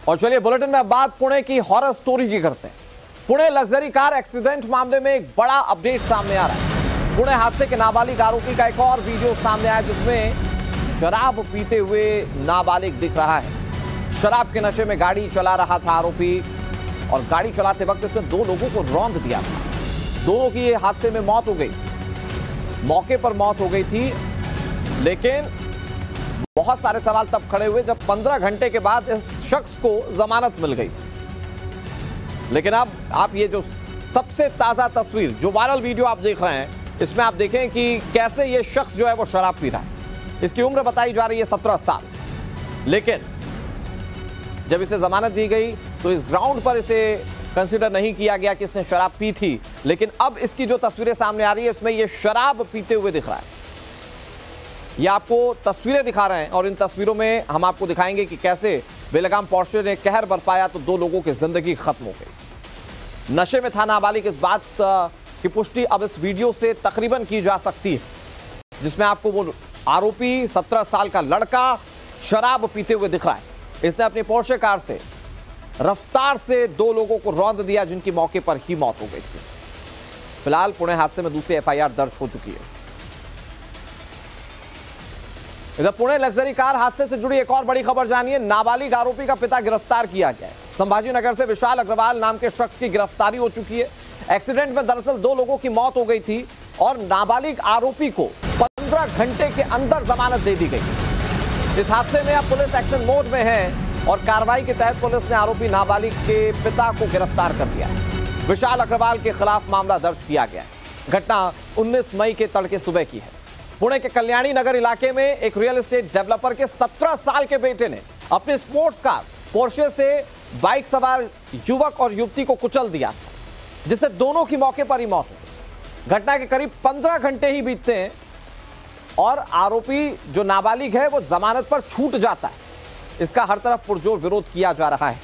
और चलिए बुलेटिन में बात पुणे की हॉरर स्टोरी की करते हैं। पुणे लग्जरी कार एक्सीडेंट मामले में एक बड़ा अपडेट सामने आ रहा है। पुणे हादसे के नाबालिग आरोपी का एक और वीडियो सामने आया जिसमें शराब पीते हुए नाबालिग दिख रहा है। शराब के नशे में गाड़ी चला रहा था आरोपी और गाड़ी चलाते वक्त इसने दो लोगों को रौंद दिया था। दोनों की ये हादसे में मौत हो गई, मौके पर मौत हो गई थी। लेकिन बहुत सारे सवाल तब खड़े हुए जब 15 घंटे के बाद इस शख्स को जमानत मिल गई। लेकिन अब आप ये जो सबसे ताजा तस्वीर, जो वायरल वीडियो आप देख रहे हैं, इसमें आप देखें कि कैसे ये शख्स जो है वो शराब पी रहा है। इसकी उम्र बताई जा रही है 17 साल। लेकिन जब इसे जमानत दी गई तो इस ग्राउंड पर इसे कंसीडर नहीं किया गया कि इसने शराब पी थी। लेकिन अब इसकी जो तस्वीरें सामने आ रही है इसमें ये शराब पीते हुए दिख रहा है। ये आपको तस्वीरें दिखा रहे हैं और इन तस्वीरों में हम आपको दिखाएंगे कि कैसे बेलगाम पोर्शे ने कहर बरपाया तो दो लोगों की जिंदगी खत्म हो गई। नशे में था नाबालिग, इस बात की पुष्टि अब इस वीडियो से तकरीबन की जा सकती है, जिसमें आपको वो आरोपी 17 साल का लड़का शराब पीते हुए दिख रहा है। इसने अपनी पोर्शे कार से रफ्तार से दो लोगों को रौंद दिया जिनकी मौके पर ही मौत हो गई थी। फिलहाल पुणे हादसे में दूसरी एफआईआर दर्ज हो चुकी है। इधर पुणे लग्जरी कार हादसे से जुड़ी एक और बड़ी खबर जानिए। नाबालिग आरोपी का पिता गिरफ्तार किया गया है। संभाजी नगर से विशाल अग्रवाल नाम के शख्स की गिरफ्तारी हो चुकी है। एक्सीडेंट में दरअसल दो लोगों की मौत हो गई थी और नाबालिग आरोपी को 15 घंटे के अंदर जमानत दे दी गई। इस हादसे में अब पुलिस एक्शन मोड में है और कार्रवाई के तहत पुलिस ने आरोपी नाबालिग के पिता को गिरफ्तार कर लिया है। विशाल अग्रवाल के खिलाफ मामला दर्ज किया गया है। घटना 19 मई के तड़के सुबह की है। पुणे के कल्याणी नगर इलाके में एक रियल एस्टेट डेवलपर के 17 साल के बेटे ने अपने स्पोर्ट्स कार पोर्शे से बाइक सवार युवक और युवती को कुचल दिया, जिससे दोनों की मौके पर ही मौत हो गई। घटना के करीब 15 घंटे ही बीतते हैं और आरोपी जो नाबालिग है वो जमानत पर छूट जाता है। इसका हर तरफ पुरजोर विरोध किया जा रहा है।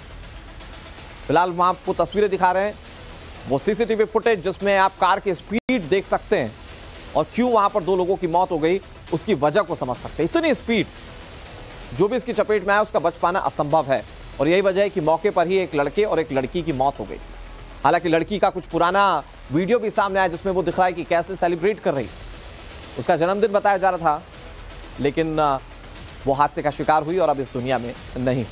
फिलहाल हम आपको तस्वीरें दिखा रहे हैं, वो सीसीटीवी फुटेज जिसमें आप कार की स्पीड देख सकते हैं और क्यों वहां पर दो लोगों की मौत हो गई उसकी वजह को समझ सकते हैं। इतनी स्पीड, जो भी इसकी चपेट में आया उसका बच पाना असंभव है और यही वजह है कि मौके पर ही एक लड़के और एक लड़की की मौत हो गई। हालांकि लड़की का कुछ पुराना वीडियो भी सामने आया जिसमें वो दिख रहा है कि कैसे सेलिब्रेट कर रही, उसका जन्मदिन बताया जा रहा था, लेकिन वो हादसे का शिकार हुई और अब इस दुनिया में नहीं।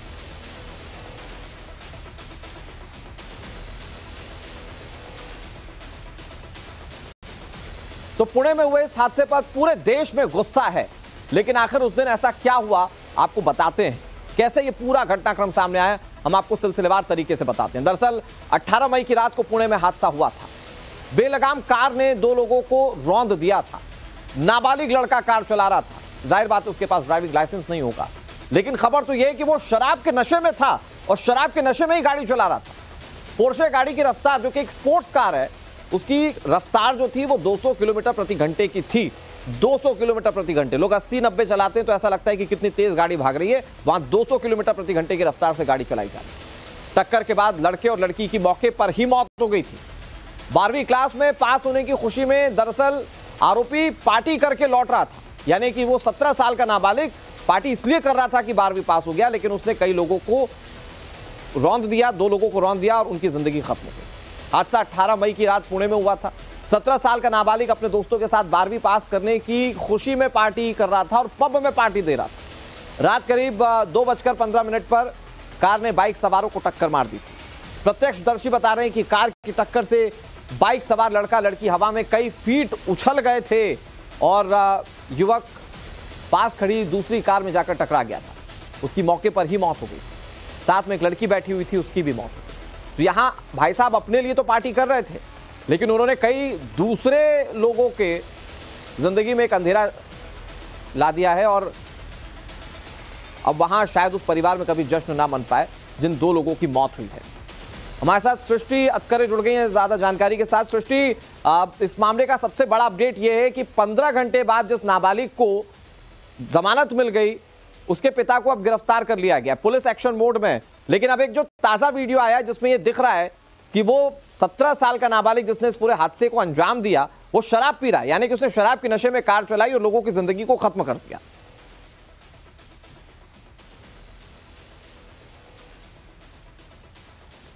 तो पुणे में हुए इस हादसे पर पूरे देश में गुस्सा है, लेकिन आखिर उस दिन ऐसा क्या हुआ आपको बताते हैं। कैसे ये पूरा घटनाक्रम सामने आया हम आपको सिलसिलेवार तरीके से बताते हैं। दरअसल 18 मई की रात को पुणे में हादसा हुआ था। बेलगाम कार ने दो लोगों को रौंद दिया था। नाबालिग लड़का कार चला रहा था, जाहिर बात है उसके पास ड्राइविंग लाइसेंस नहीं होगा, लेकिन खबर तो यह है कि वो शराब के नशे में था और शराब के नशे में ही गाड़ी चला रहा था। पोर्शे गाड़ी की रफ्तार, जो कि एक स्पोर्ट्स कार है, उसकी रफ्तार जो थी वो 200 किलोमीटर प्रति घंटे की थी। 200 किलोमीटर प्रति घंटे, लोग 80-90 चलाते हैं तो ऐसा लगता है कि कितनी तेज गाड़ी भाग रही है, वहां 200 किलोमीटर प्रति घंटे की रफ्तार से गाड़ी चलाई जा रही है। टक्कर के बाद लड़के और लड़की की मौके पर ही मौत हो गई थी। 12वीं क्लास में पास होने की खुशी में दरअसल आरोपी पार्टी करके लौट रहा था, यानी कि वो 17 साल का नाबालिग पार्टी इसलिए कर रहा था कि 12वीं पास हो गया, लेकिन उसने कई लोगों को रौंद दिया, दो लोगों को रौंद दिया और उनकी जिंदगी खत्म हो गई। हादसा 18 मई की रात पुणे में हुआ था। 17 साल का नाबालिग अपने दोस्तों के साथ 12वीं पास करने की खुशी में पार्टी कर रहा था और पब में पार्टी दे रहा था। रात करीब 2:15 पर कार ने बाइक सवारों को टक्कर मार दी थी। प्रत्यक्षदर्शी बता रहे हैं कि कार की टक्कर से बाइक सवार लड़का लड़की हवा में कई फीट उछल गए थे और युवक पास खड़ी दूसरी कार में जाकर टकरा गया था। उसकी मौके पर ही मौत हो गई। साथ में एक लड़की बैठी हुई थी, उसकी भी मौत हो गई। तो यहां भाई साहब अपने लिए तो पार्टी कर रहे थे, लेकिन उन्होंने कई दूसरे लोगों के जिंदगी में एक अंधेरा ला दिया है और अब वहां शायद उस परिवार में कभी जश्न ना मन पाए जिन दो लोगों की मौत हुई है। हमारे साथ सृष्टि अतकरे जुड़ गई हैं ज्यादा जानकारी के साथ। सृष्टि, इस मामले का सबसे बड़ा अपडेट यह है कि 15 घंटे बाद जिस नाबालिग को जमानत मिल गई उसके पिता को अब गिरफ्तार कर लिया गया। पुलिस एक्शन मोड में, लेकिन अब एक जो ताजा वीडियो आया जिसमें यह दिख रहा है कि वो 17 साल का नाबालिग जिसने इस पूरे हादसे को अंजाम दिया वो शराब पी रहा है, यानी कि उसने शराब के नशे में कार चलाई और लोगों की जिंदगी को खत्म कर दिया।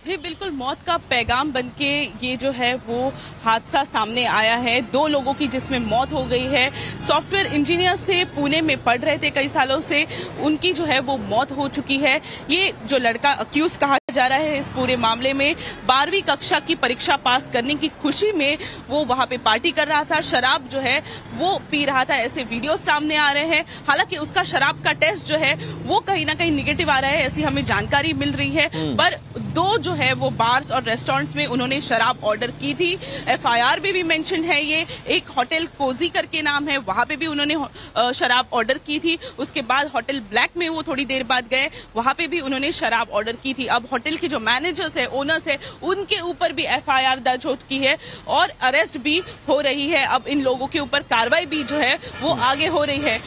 जी बिल्कुल, मौत का पैगाम बनके ये जो है वो हादसा सामने आया है। 2 लोगों की जिसमें मौत हो गई है। सॉफ्टवेयर इंजीनियर्स थे, पुणे में पढ़ रहे थे कई सालों से, उनकी जो है वो मौत हो चुकी है। ये जो लड़का अक्यूज कहा जा रहा है इस पूरे मामले में, 12वीं कक्षा की परीक्षा पास करने की खुशी में वो वहां पे पार्टी कर रहा था, शराब जो है वो पी रहा था, ऐसे वीडियो सामने आ रहे हैं। हालांकि उसका शराब का टेस्ट जो है वो कहीं ना कहीं निगेटिव आ रहा है, ऐसी हमें जानकारी मिल रही है। पर 2 जो है वो बार्स और रेस्टोरेंट्स में उन्होंने शराब ऑर्डर की थी। एफआईआर में भी मेंशन है ये। एक होटल कोजी करके नाम है, वहां पे भी उन्होंने शराब ऑर्डर की थी। उसके बाद होटल ब्लैक में वो थोड़ी देर बाद गए, वहां पे भी उन्होंने शराब ऑर्डर की थी। अब होटल के जो मैनेजर्स है, ओनर्स है, उनके ऊपर भी एफआईआर दर्ज हो चुकी है और अरेस्ट भी हो रही है। अब इन लोगों के ऊपर कार्रवाई भी जो है वो आगे हो रही है।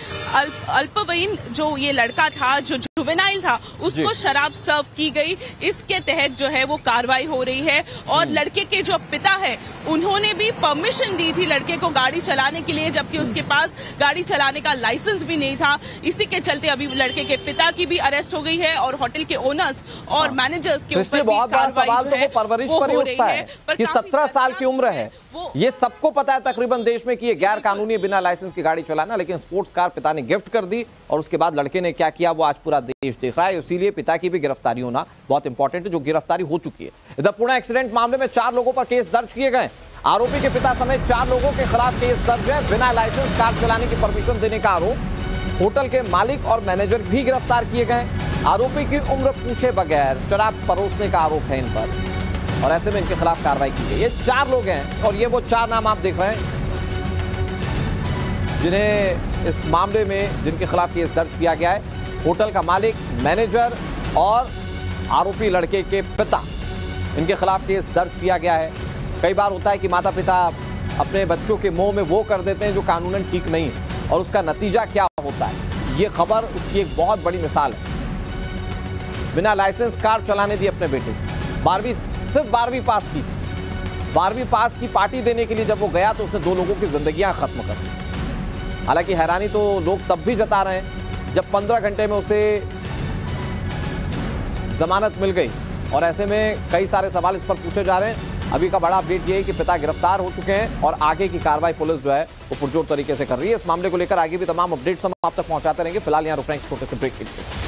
अल्पवयीन जो ये लड़का था, जो जुवेनाइल था, उसको शराब सर्व की गई, इसके तहत जो है वो कार्रवाई हो रही है। और लड़के के जो पिता है, उन्होंने भी परमिशन दी थी लड़के को गाड़ी चलाने के लिए, जबकि उसके पास गाड़ी चलाने का लाइसेंस भी नहीं था। इसी के चलते अभी लड़के के पिता की भी अरेस्ट हो गई है और होटल के ओनर्स और मैनेजर्स के ऊपर भी कार्रवाई जो है परवरिश पर ही उठता है कि 17 साल की उम्र है। ये सबको पता है तकरीबन देश में कि ये गैर कानूनी बिना लाइसेंस की गाड़ी चलाना, लेकिन स्पोर्ट्स कार पिता ने गिफ्ट कर दी और उसके बाद लड़के ने क्या किया वो आज पूरा देश देख रहा है। इसीलिए पिता की भी गिरफ्तारी होना बहुत इंपॉर्टेंट है, जो गिरफ्तारी हो चुकी है। इधर पुणे एक्सीडेंट मामले में 4 लोगों पर केस दर्ज किए गए। आरोपी के पिता समेत 4 लोगों के खिलाफ केस दर्ज है। बिना लाइसेंस कार चलाने की परमिशन देने का आरोप। होटल के मालिक और मैनेजर भी गिरफ्तार किए गए। आरोपी की उम्र पूछे बगैर शराब परोसने का आरोप है इन पर और ऐसे में इनके खिलाफ कार्रवाई की गई। ये 4 लोग हैं और ये वो 4 नाम आप देख रहे हैं जिन्हें इस मामले में जिनके खिलाफ केस दर्ज किया गया है। होटल का मालिक, मैनेजर और आरोपी लड़के के पिता, इनके खिलाफ केस दर्ज किया गया है। कई बार होता है कि माता पिता अपने बच्चों के मोह में वो कर देते हैं जो कानूनन ठीक नहीं है और उसका नतीजा क्या होता है। ये खबर उसकी एक बहुत बड़ी मिसाल है। बिना लाइसेंस कार चलाने दी अपने बेटे, 12वीं सिर्फ 12वीं पास की, 12वीं पास की पार्टी देने के लिए जब वो गया तो उसने 2 लोगों की जिंदगियां खत्म कर दी। हालांकि हैरानी तो लोग तब भी जता रहे हैं जब 15 घंटे में उसे जमानत मिल गई और ऐसे में कई सारे सवाल इस पर पूछे जा रहे हैं। अभी का बड़ा अपडेट ये है कि पिता गिरफ्तार हो चुके हैं और आगे की कार्रवाई पुलिस जो है वो पुरजोर तरीके से कर रही है। इस मामले को लेकर आगे भी तमाम अपडेट्स हम आप तक पहुंचाते रहेंगे। फिलहाल यहां रुक रहे हैं एक छोटे से ब्रेक के लिए।